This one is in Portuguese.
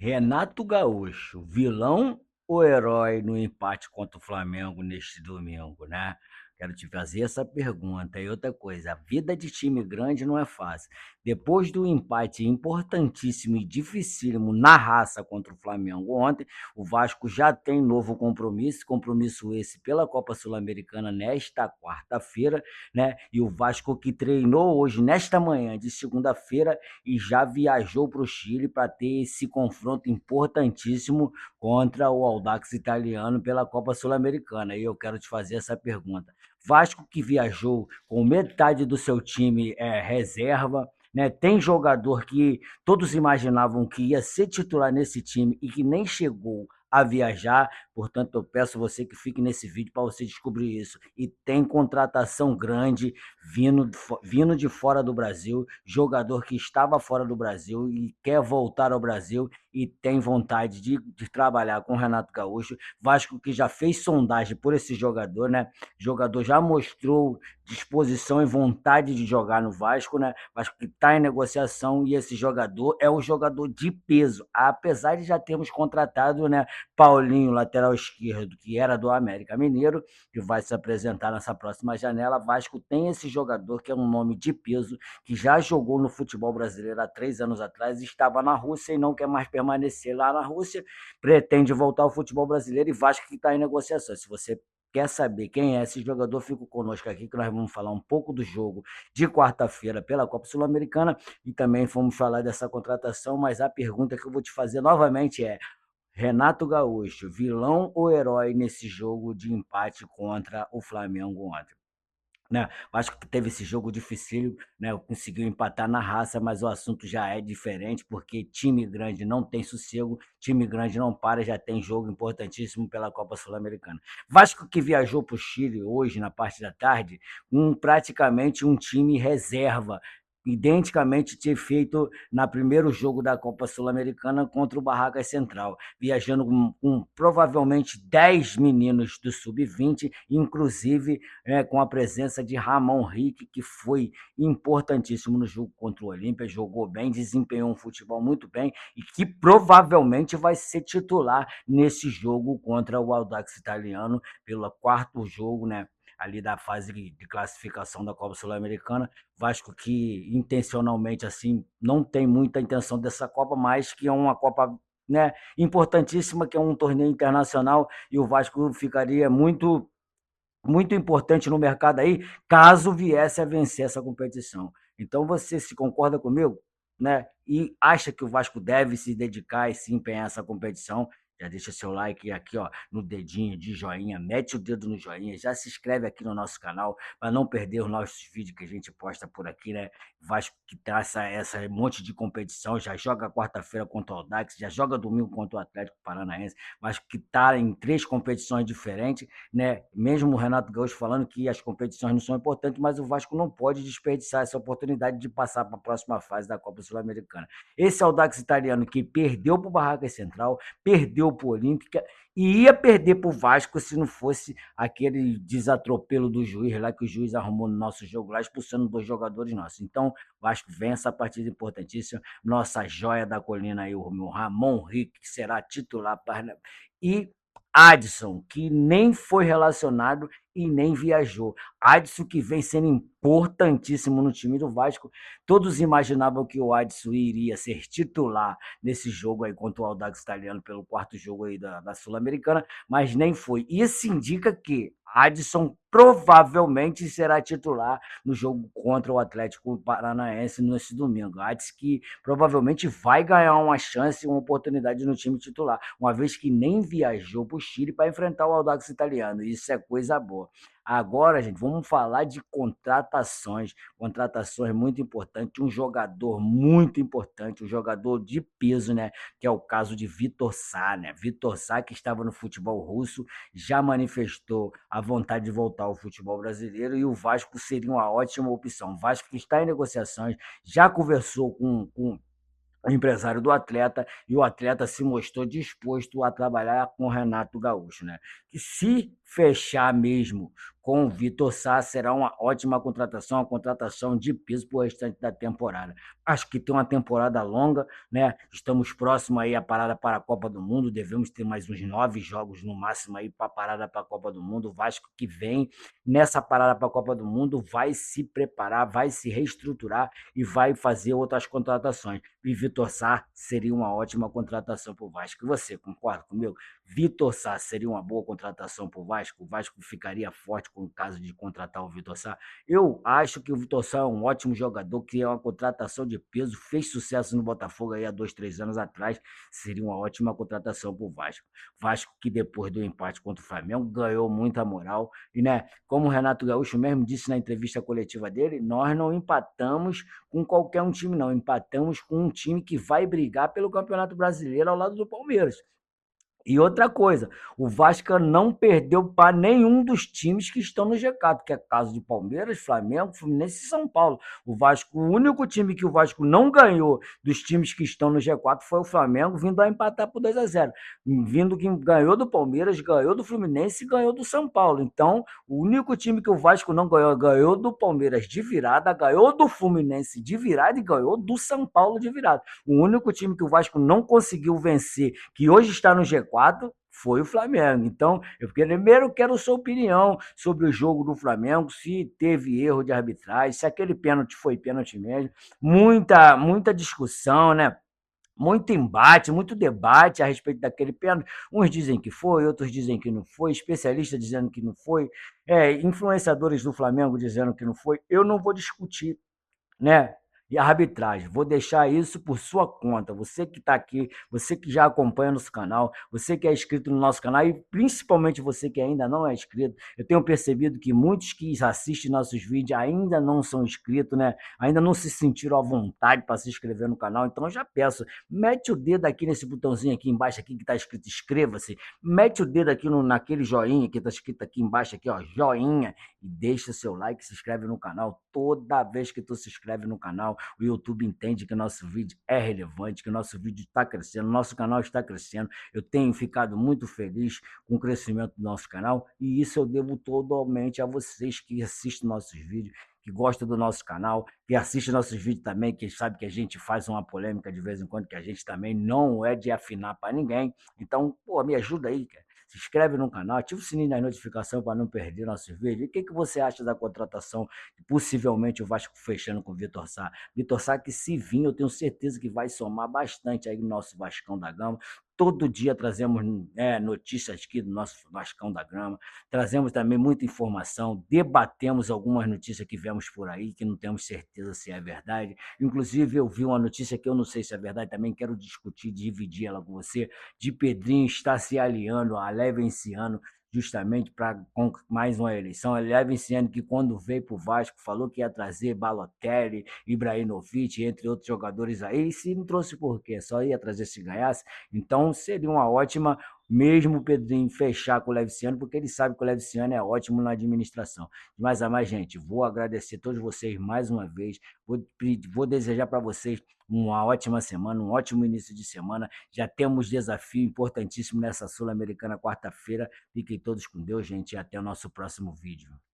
Renato Gaúcho, vilão ou herói no empate contra o Flamengo neste domingo, né? Quero te fazer essa pergunta. E outra coisa, a vida de time grande não é fácil. Depois do empate importantíssimo e dificílimo na raça contra o Flamengo ontem, o Vasco já tem novo compromisso esse pela Copa Sul-Americana nesta quarta-feira, né? E o Vasco que treinou hoje, nesta manhã de segunda-feira, e já viajou para o Chile para ter esse confronto importantíssimo contra o Audax italiano pela Copa Sul-Americana. E eu quero te fazer essa pergunta. Vasco que viajou com metade do seu time reserva, né? Tem jogador que todos imaginavam que ia ser titular nesse time e que nem chegou a viajar, portanto eu peço você que fique nesse vídeo para você descobrir isso. E tem contratação grande vindo de fora do Brasil, jogador que estava fora do Brasil e quer voltar ao Brasil e tem vontade de trabalhar com o Renato Gaúcho. Vasco que já fez sondagem por esse jogador, né? O jogador já mostrou disposição e vontade de jogar no Vasco, né? Vasco que está em negociação e esse jogador é um jogador de peso, apesar de já termos contratado, né, Paulinho, lateral esquerdo, que era do América Mineiro, que vai se apresentar nessa próxima janela. Vasco tem esse jogador que é um nome de peso, que já jogou no futebol brasileiro há 3 anos atrás, estava na Rússia e não quer mais permanecer lá na Rússia, pretende voltar ao futebol brasileiro e Vasco que está em negociação. Se você quer saber quem é esse jogador, fica conosco aqui que nós vamos falar um pouco do jogo de quarta-feira pela Copa Sul-Americana e também vamos falar dessa contratação, mas a pergunta que eu vou te fazer novamente é: Renato Gaúcho, vilão ou herói nesse jogo de empate contra o Flamengo ontem? Né? Acho que teve esse jogo difícil, né? Conseguiu empatar na raça, mas o assunto já é diferente, porque time grande não tem sossego, time grande não para, já tem jogo importantíssimo pela Copa Sul-Americana. Vasco que viajou para o Chile hoje, na parte da tarde, praticamente um time reserva, identicamente ter feito na primeiro jogo da Copa Sul-Americana contra o Barracas Central, viajando com provavelmente 10 meninos do Sub-20, inclusive com a presença de Ramon Rick, que foi importantíssimo no jogo contra o Olímpia, jogou bem, desempenhou um futebol muito bem e que provavelmente vai ser titular nesse jogo contra o Audax Italiano, pelo quarto jogo, né? Ali da fase de classificação da Copa Sul-Americana. Vasco que intencionalmente assim não tem muita intenção dessa Copa, mas que é uma Copa, né, importantíssima, que é um torneio internacional e o Vasco ficaria muito importante no mercado aí, caso viesse a vencer essa competição. Então você se concorda comigo, né? E acha que o Vasco deve se dedicar e se empenhar nessa competição? Já deixa seu like aqui, ó, no dedinho de joinha, mete o dedo no joinha, já se inscreve aqui no nosso canal para não perder os nossos vídeos que a gente posta por aqui, né? Vasco que tá essa monte de competição, já joga quarta-feira contra o Audax, já joga domingo contra o Atlético Paranaense, Vasco que tá em 3 competições diferentes, né? Mesmo o Renato Gaúcho falando que as competições não são importantes, mas o Vasco não pode desperdiçar essa oportunidade de passar para a próxima fase da Copa Sul-Americana. Esse Audax italiano que perdeu para o Barracas Central, perdeu para o Olímpica e ia perder para o Vasco se não fosse aquele desatropelo do juiz lá, que o juiz arrumou no nosso jogo lá, expulsando 2 jogadores nossos. Então, o Vasco vem essa partida importantíssima, nossa joia da colina aí, o meu Ramon Rick, que será titular e Adson, que nem foi relacionado e nem viajou. Adson que vem sendo importantíssimo no time do Vasco. Todos imaginavam que o Adson iria ser titular nesse jogo aí contra o Audax Italiano pelo quarto jogo aí da Sul-Americana, mas nem foi. Isso indica que Adson provavelmente será titular no jogo contra o Atlético Paranaense nesse domingo. Adson que provavelmente vai ganhar uma chance, uma oportunidade no time titular, uma vez que nem viajou para o Chile para enfrentar o Audax Italiano. Isso é coisa boa. Agora, gente, vamos falar de contratações. Contratações muito importantes. Um jogador muito importante, um jogador de peso, né? Que é o caso de Vitor Sá, né? Vitor Sá, que estava no futebol russo, já manifestou a vontade de voltar ao futebol brasileiro e o Vasco seria uma ótima opção. O Vasco que está em negociações, já conversou com o empresário do atleta, e o atleta se mostrou disposto a trabalhar com o Renato Gaúcho, né? Que se fechar mesmo com o Vitor Sá, será uma ótima contratação, uma contratação de peso para o restante da temporada. Acho que tem uma temporada longa, né? Estamos próximos aí à parada para a Copa do Mundo, devemos ter mais uns 9 jogos no máximo aí para a parada para a Copa do Mundo. O Vasco que vem nessa parada para a Copa do Mundo vai se preparar, vai se reestruturar e vai fazer outras contratações. E Vitor Sá seria uma ótima contratação para o Vasco. E você, concorda comigo? Vitor Sá seria uma boa contratação para o Vasco? O Vasco ficaria forte com o caso de contratar o Vitor Sá? Eu acho que o Vitor Sá é um ótimo jogador, que é uma contratação de peso, fez sucesso no Botafogo aí há 2, 3 anos atrás, seria uma ótima contratação para o Vasco. Vasco que depois do empate contra o Flamengo ganhou muita moral e, né, como o Renato Gaúcho mesmo disse na entrevista coletiva dele, nós não empatamos com qualquer um time, não, empatamos com um time que vai brigar pelo Campeonato Brasileiro ao lado do Palmeiras. E outra coisa, o Vasco não perdeu para nenhum dos times que estão no G4, que é caso de Palmeiras, Flamengo, Fluminense e São Paulo. O Vasco, o único time que o Vasco não ganhou dos times que estão no G4 foi o Flamengo, vindo a empatar por 2-0. Vindo que ganhou do Palmeiras, ganhou do Fluminense e ganhou do São Paulo. Então, o único time que o Vasco não ganhou, ganhou do Palmeiras de virada, ganhou do Fluminense de virada e ganhou do São Paulo de virada. O único time que o Vasco não conseguiu vencer, que hoje está no G4, foi o Flamengo. Então, eu primeiro quero sua opinião sobre o jogo do Flamengo, se teve erro de arbitragem, se aquele pênalti foi pênalti mesmo. Muita discussão, né? Muito embate, muito debate a respeito daquele pênalti. Uns dizem que foi, outros dizem que não foi, especialistas dizendo que não foi, influenciadores do Flamengo dizendo que não foi. Eu não vou discutir, né? E a arbitragem, vou deixar isso por sua conta. Você que está aqui, você que já acompanha nosso canal, você que é inscrito no nosso canal e principalmente você que ainda não é inscrito, eu tenho percebido que muitos que assistem nossos vídeos ainda não são inscritos, né? Ainda não se sentiram à vontade para se inscrever no canal. Então eu já peço, mete o dedo aqui nesse botãozinho aqui embaixo aqui que está escrito inscreva-se, mete o dedo aqui naquele joinha que está escrito aqui embaixo aqui, ó, joinha, e deixa o seu like, se inscreve no canal. Toda vez que tu se inscreve no canal, o YouTube entende que nosso vídeo é relevante, que nosso vídeo está crescendo, nosso canal está crescendo. Eu tenho ficado muito feliz com o crescimento do nosso canal e isso eu devo totalmente a vocês que assistem nossos vídeos, que gostam do nosso canal, que assistem nossos vídeos também, que sabe que a gente faz uma polêmica de vez em quando, que a gente também não é de afinar para ninguém. Então, pô, me ajuda aí, cara. Se inscreve no canal, ativa o sininho das notificações para não perder nossos vídeos. E o que você acha da contratação, possivelmente o Vasco fechando com o Vitor Sá? Vitor Sá que se vir, eu tenho certeza que vai somar bastante aí no nosso Vascão da Gama. Todo dia trazemos notícias aqui do nosso Vascão da Gama, trazemos também muita informação, debatemos algumas notícias que vemos por aí, que não temos certeza se é verdade. Inclusive, eu vi uma notícia que eu não sei se é verdade, também quero discutir, dividir ela com você, de Pedrinho estar se aliando a Levenciano justamente para mais uma eleição. Levenciano que quando veio para o Vasco falou que ia trazer Balotelli, Ibrahimovic, entre outros jogadores aí, e se não trouxe por quê? Só ia trazer se ganhasse? Então seria uma ótima mesmo o Pedrinho fechar com o Leviciano, porque ele sabe que o Leviciano é ótimo na administração. Mas a mais, gente, vou agradecer a todos vocês mais uma vez, vou desejar para vocês uma ótima semana, um ótimo início de semana. Já temos desafio importantíssimo nessa Sul-Americana quarta-feira. Fiquem todos com Deus, gente, e até o nosso próximo vídeo.